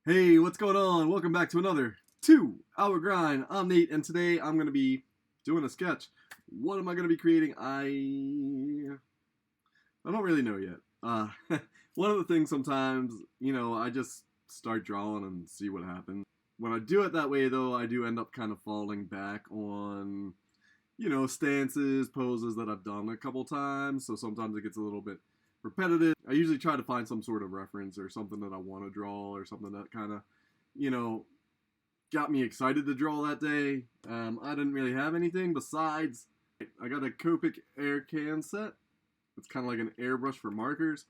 Hey, what's going on? Welcome back to another 2-hour grind. I'm Nate, and today I'm going to be doing a sketch. What am I going to be creating? I don't really know yet. One of the things sometimes, I just start drawing and see what happens. When I do it that way, though, I do end up kind of falling back on, stances, poses that I've done a couple times. So sometimes it gets a little bit repetitive. I usually try to find some sort of reference or something that I want to draw or something that kind of, got me excited to draw that day. I didn't really have anything besides I got a Copic air can set. It's kind of like an airbrush for markers.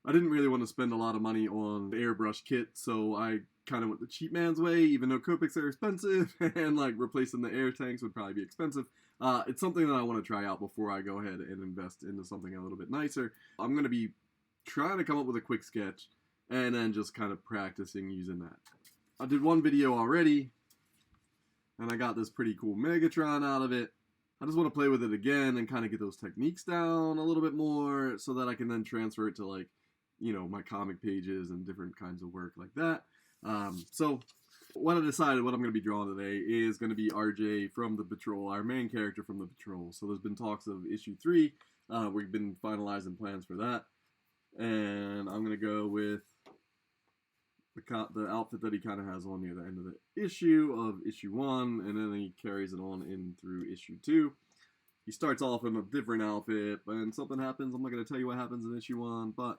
I didn't really want to spend a lot of money on the airbrush kit, so I kind of went the cheap man's way, even though Copics are expensive, and like replacing the air tanks would probably be expensive. It's something that I want to try out before I go ahead and invest into something a little bit nicer. I'm going to be trying to come up with a quick sketch, and then just kind of practicing using that. I did one video already, and I got this pretty cool Megatron out of it. I just want to play with it again and kind of get those techniques down a little bit more so that I can then transfer it to like, my comic pages and different kinds of work like that. So what I decided what I'm going to be drawing today is going to be RJ from the Patrol, our main character from the Patrol. So there's been talks of issue 3. We've been finalizing plans for that. And I'm going to go with the outfit that he kind of has on near the end of the issue of issue 1, and then he carries it on in through issue 2. He starts off in a different outfit, but then something happens. I'm not going to tell you what happens in issue 1, but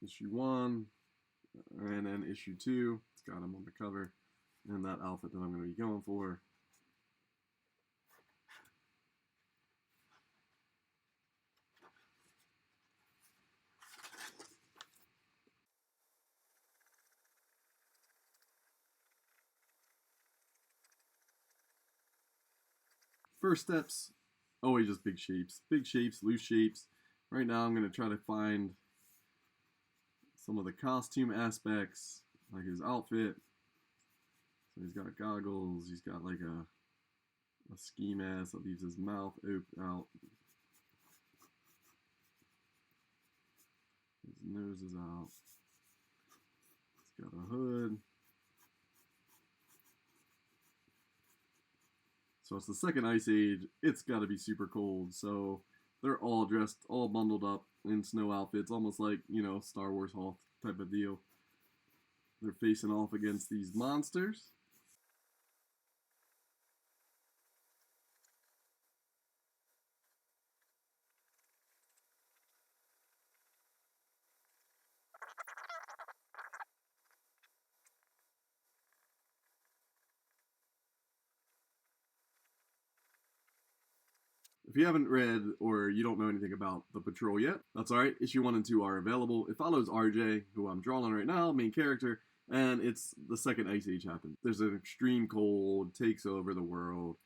issue 1, and then issue 2, it's got him on the cover, and that outfit that I'm going to be going for. First steps, always just big shapes, loose shapes. Right now I'm going to try to find some of the costume aspects, like his outfit. So he's got goggles, he's got like a ski mask that leaves his mouth out. His nose is out. He's got a hood. So it's the second ice age. It's got to be super cold. So they're all dressed, all bundled up in snow outfits, almost like, Star Wars Hoth type of deal. They're facing off against these monsters. If you haven't read or you don't know anything about the Patrol yet, that's alright. Issue 1 and 2 are available. It follows RJ, who I'm drawing right now, main character, and it's the second ice age happens. There's an extreme cold, takes over the world,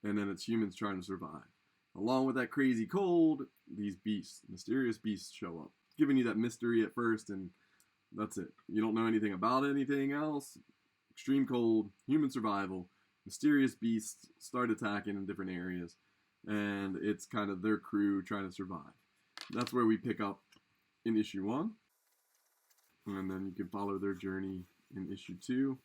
and then it's humans trying to survive. Along with that crazy cold, these beasts, mysterious beasts show up, giving you that mystery at first, and that's it. You don't know anything about anything else. Extreme cold, human survival, mysterious beasts start attacking in different areas, and it's kind of their crew trying to survive. That's where we pick up in issue 1, and then you can follow their journey in issue 2.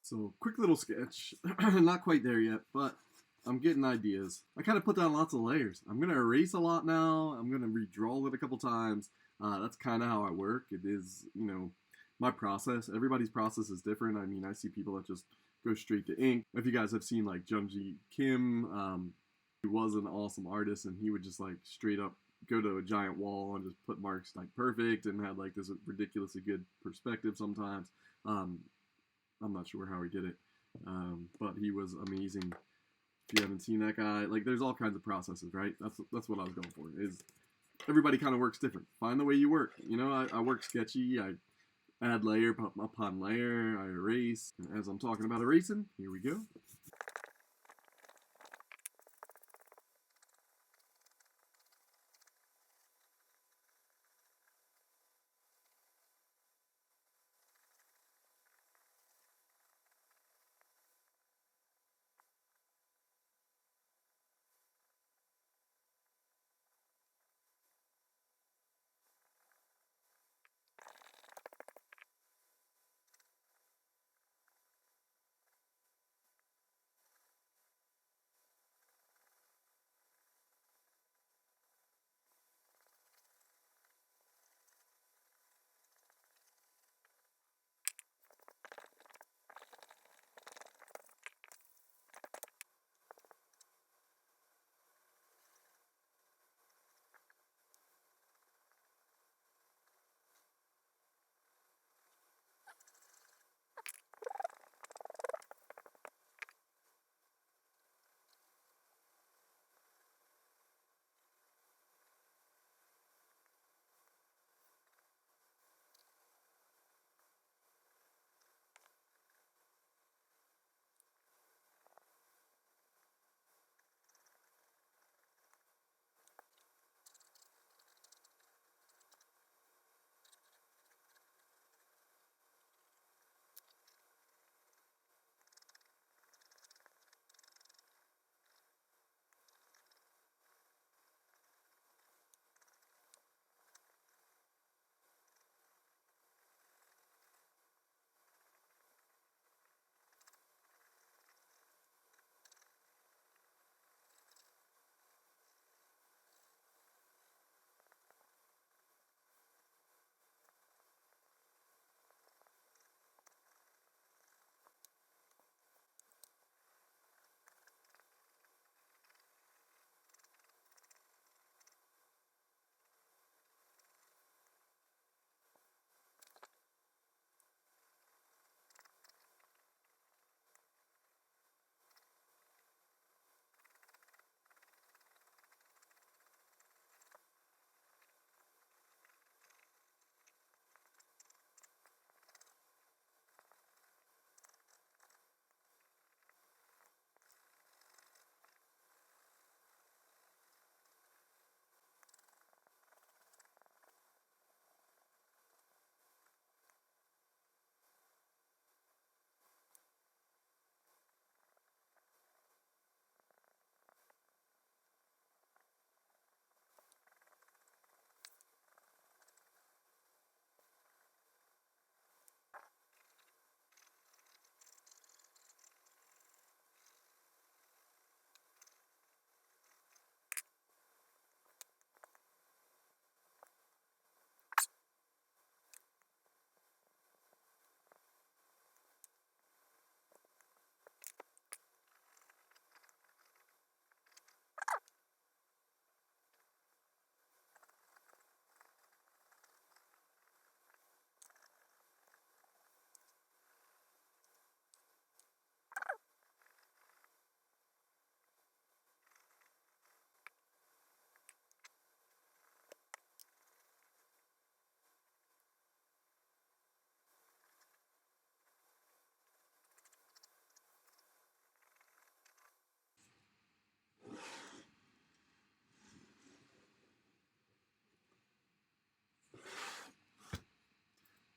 So, quick little sketch. Not quite there yet, but I'm getting ideas. I kind of put down lots of layers. I'm going to erase a lot now. I'm going to redraw it a couple times. That's kind of how I work. It is, my process. Everybody's process is different. I mean, I see people that just go straight to ink. If you guys have seen, like, Junji Kim, he was an awesome artist, and he would just, like, straight up go to a giant wall and just put marks, like, perfect, and had, like, this ridiculously good perspective sometimes. I'm not sure how he did it, but he was amazing If you haven't seen that guy, like there's all kinds of processes, right? That's what I was going for. Is everybody kind of works different. Find the way you work. You know, I work sketchy. I add layer upon layer. I erase. And as I'm talking about erasing, here we go.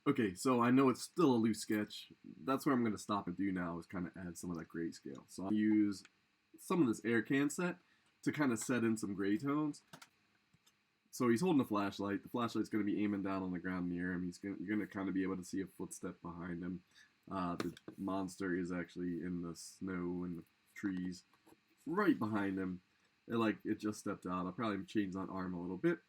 Okay, so I know it's still a loose sketch. That's where I'm going to stop and do now is kind of add some of that grayscale. So I'll use some of this air can set to kind of set in some gray tones. So he's holding a flashlight. The flashlight's going to be aiming down on the ground near him. You're going to kind of be able to see a footstep behind him. The monster is actually in the snow and the trees right behind him. It just stepped out. I'll probably change that arm a little bit.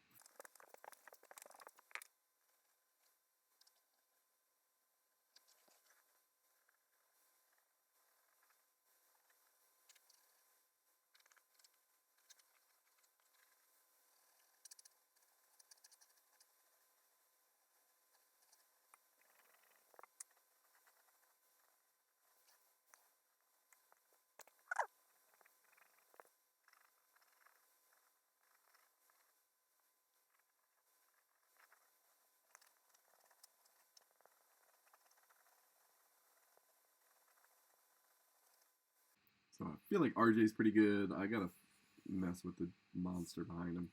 So I feel like RJ's pretty good. I gotta mess with the monster behind him.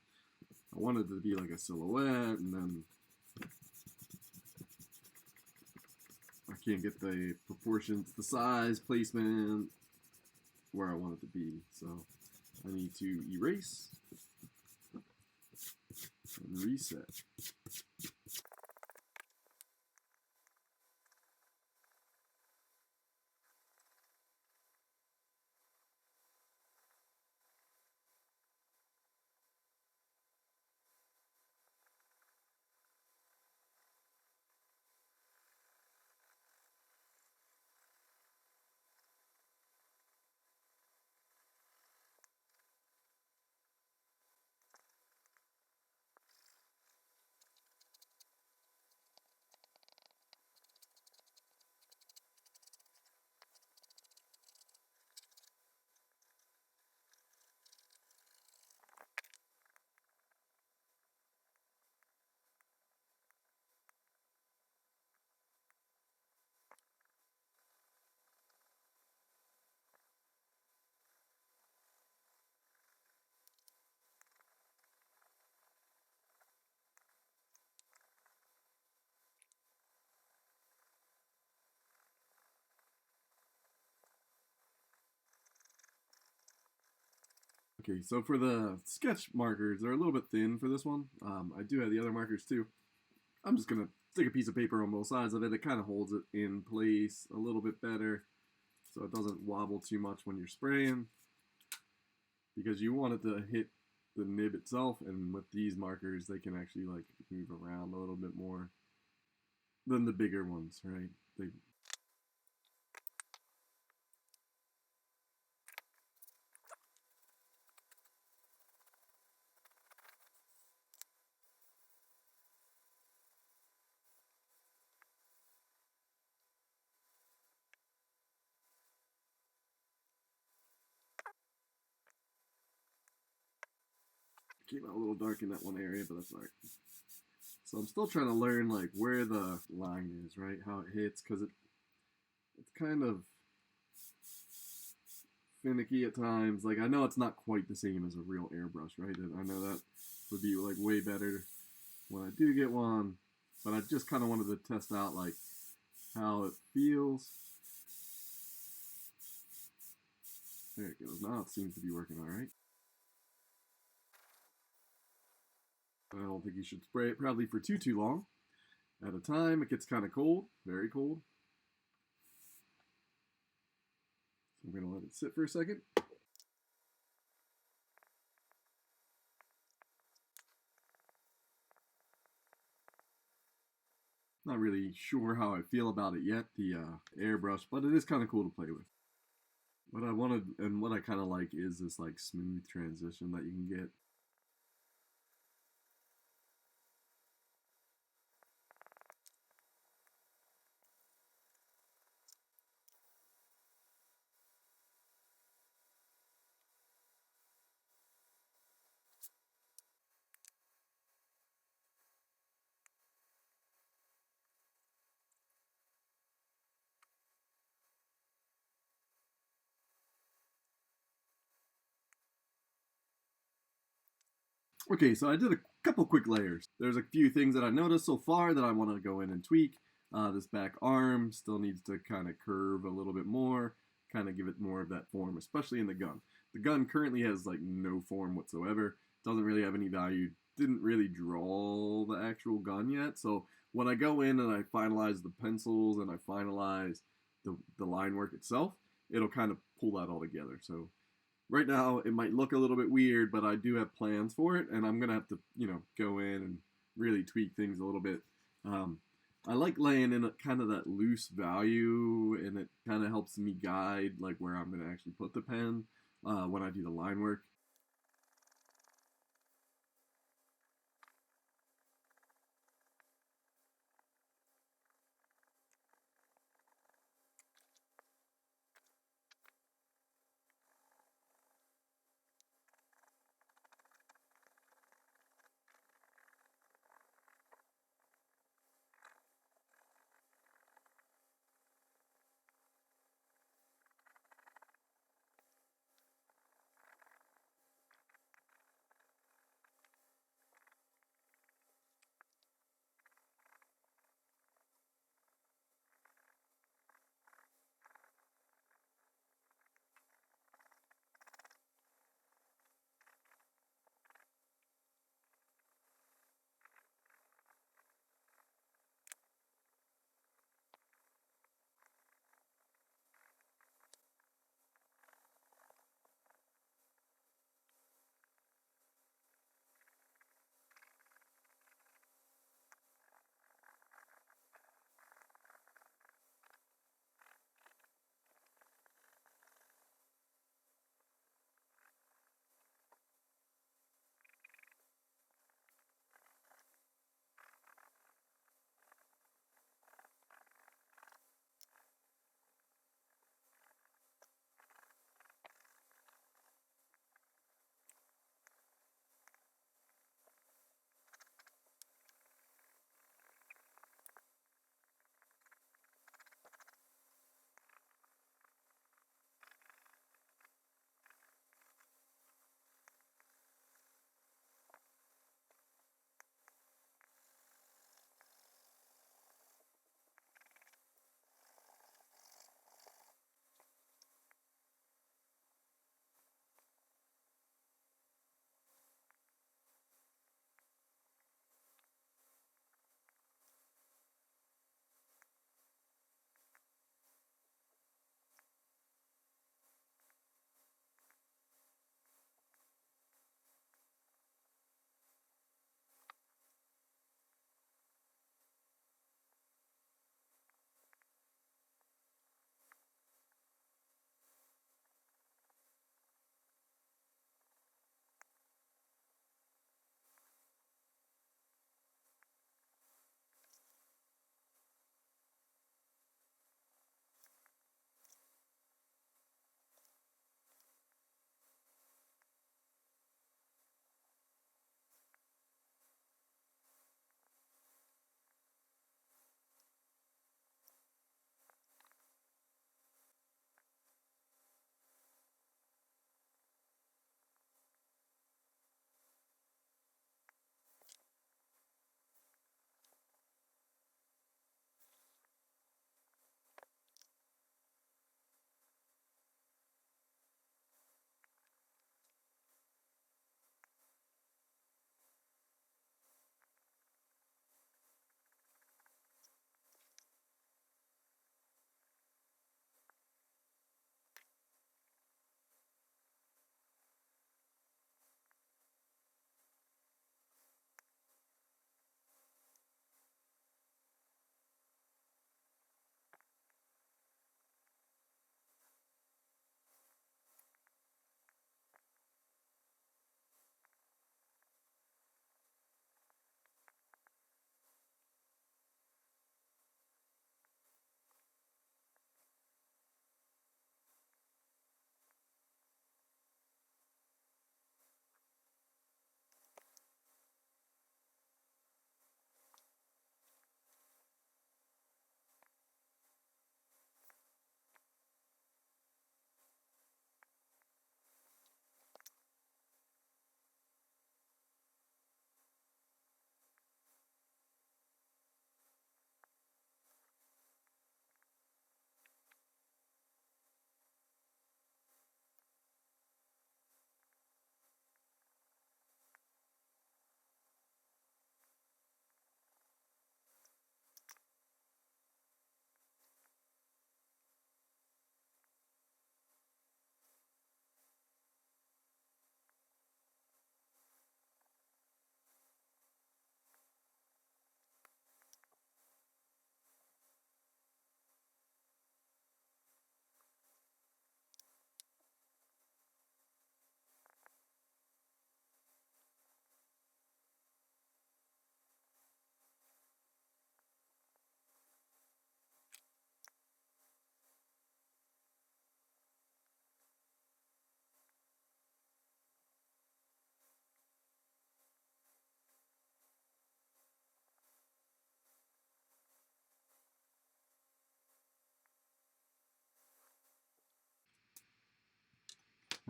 I wanted it to be like a silhouette, and then I can't get the proportions, the size, placement where I want it to be. So I need to erase and reset. Okay, so for the sketch markers, they're a little bit thin for this one. I do have the other markers too. I'm just going to stick a piece of paper on both sides of it. It kind of holds it in place a little bit better so it doesn't wobble too much when you're spraying, because you want it to hit the nib itself, and with these markers they can actually like move around a little bit more than the bigger ones, right? They came out a little dark in that one area, but that's alright. So I'm still trying to learn like where the line is, right? How it hits, because it's kind of finicky at times. Like I know it's not quite the same as a real airbrush, right? And I know that would be like way better when I do get one, but I just kind of wanted to test out like how it feels. There it goes. Now it seems to be working all right. I don't think you should spray it probably for too long at a time. It gets kind of cold, very cold. So I'm going to let it sit for a second. Not really sure how I feel about it yet, the airbrush, but it is kind of cool to play with. What I wanted and what I kind of like is this like smooth transition that you can get. Okay, so I did a couple quick layers. There's a few things that I noticed so far that I want to go in and tweak. This back arm still needs to kind of curve a little bit more, kind of give it more of that form, especially in the gun. The gun currently has like no form whatsoever. Doesn't really have any value. Didn't really draw the actual gun yet. So when I go in and I finalize the pencils and I finalize the line work itself, it'll kind of pull that all together. So right now it might look a little bit weird, but I do have plans for it, and I'm gonna have to, go in and really tweak things a little bit. I like laying in kind of that loose value, and it kind of helps me guide like where I'm gonna actually put the pen when I do the line work.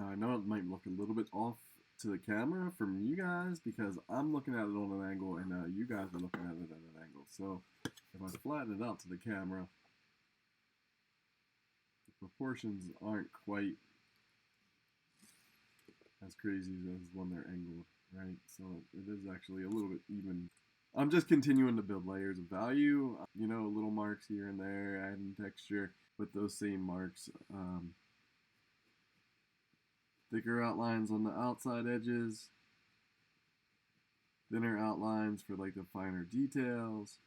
Now I know it might look a little bit off to the camera from you guys because I'm looking at it on an angle and you guys are looking at it at an angle. So if I flatten it out to the camera, the proportions aren't quite as crazy as when they're angled, right? So it is actually a little bit even. I'm just continuing to build layers of value, you know, little marks here and there, adding texture with those same marks. Thicker outlines on the outside edges, thinner outlines for like the finer details.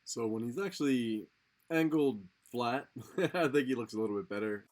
So when he's actually angled flat, I think he looks a little bit better.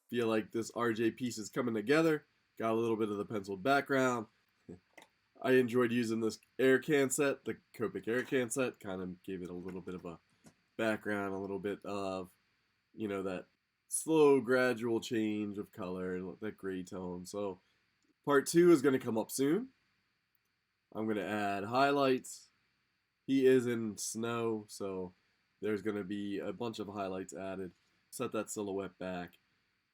Feel like this RJ piece is coming together. Got a little bit of the penciled background. I enjoyed using this air can set, the Copic air can set. Kind of gave it a little bit of a background, a little bit of, you know, that slow, gradual change of color, that gray tone. So part 2 is going to come up soon. I'm going to add highlights. He is in snow, so there's going to be a bunch of highlights added. Set that silhouette back.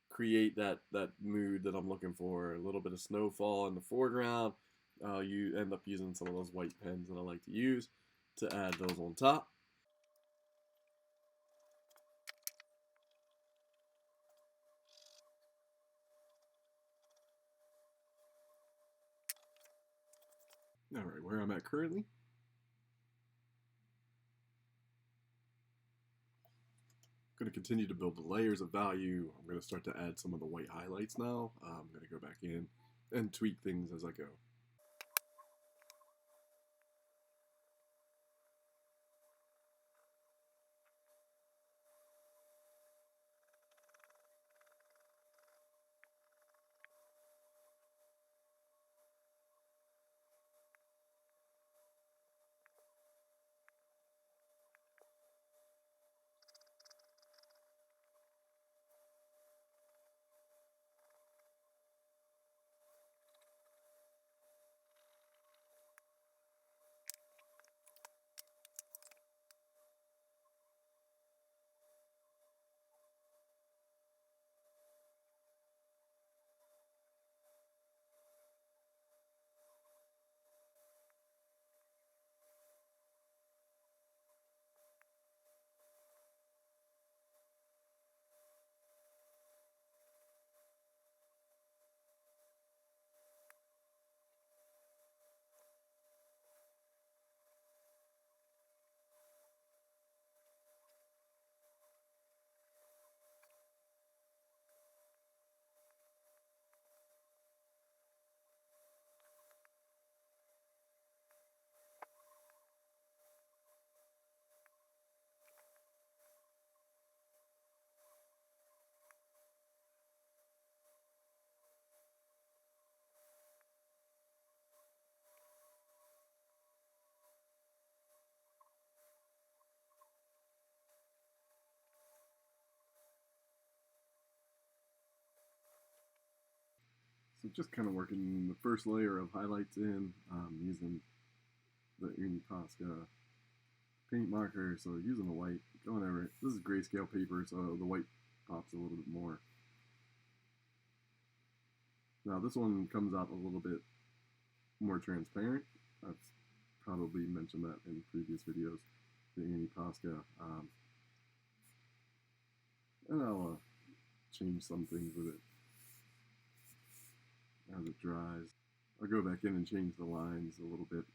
Create that mood that I'm looking for. A little bit of snowfall in the foreground. You end up using some of those white pens that I like to use to add those on top. Alright, where I'm at currently. I'm going to continue to build the layers of value. I'm going to start to add some of the white highlights now. I'm going to go back in and tweak things as I go. So just kind of working the first layer of highlights in, using the Untitled paint marker, so using the white, going over it. This is grayscale paper, so the white pops a little bit more. Now this one comes out a little bit more transparent. I've probably mentioned that in previous videos, the Untitled. And I'll change some things with it as it dries. I'll go back in and change the lines a little bit.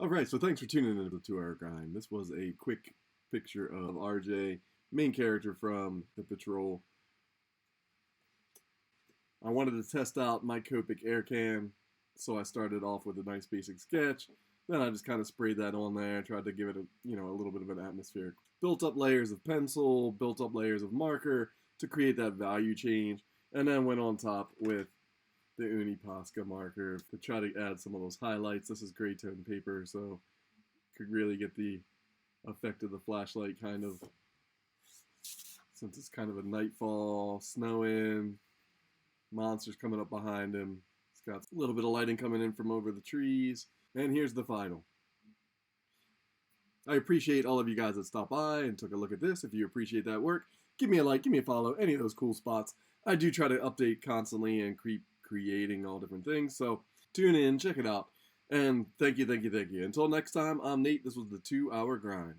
Alright, so thanks for tuning into the 2-Hour Grind. This was a quick picture of RJ, main character from the Patrol. I wanted to test out my Copic air can, so I started off with a nice basic sketch. Then I just kind of sprayed that on there, tried to give it a little bit of an atmosphere. Built up layers of pencil, built up layers of marker to create that value change, and then went on top with the Uni Posca marker to try to add some of those highlights. This is gray tone paper, so could really get the effect of the flashlight kind of, since it's kind of a nightfall, snowing, monsters coming up behind him. It's got a little bit of lighting coming in from over the trees. And here's the final. I appreciate all of you guys that stopped by and took a look at this. If you appreciate that work, give me a like, give me a follow, any of those cool spots. I do try to update constantly and keep creating all different things. So tune in, check it out. And thank you, thank you, thank you. Until next time, I'm Nate. This was the 2-Hour Grind.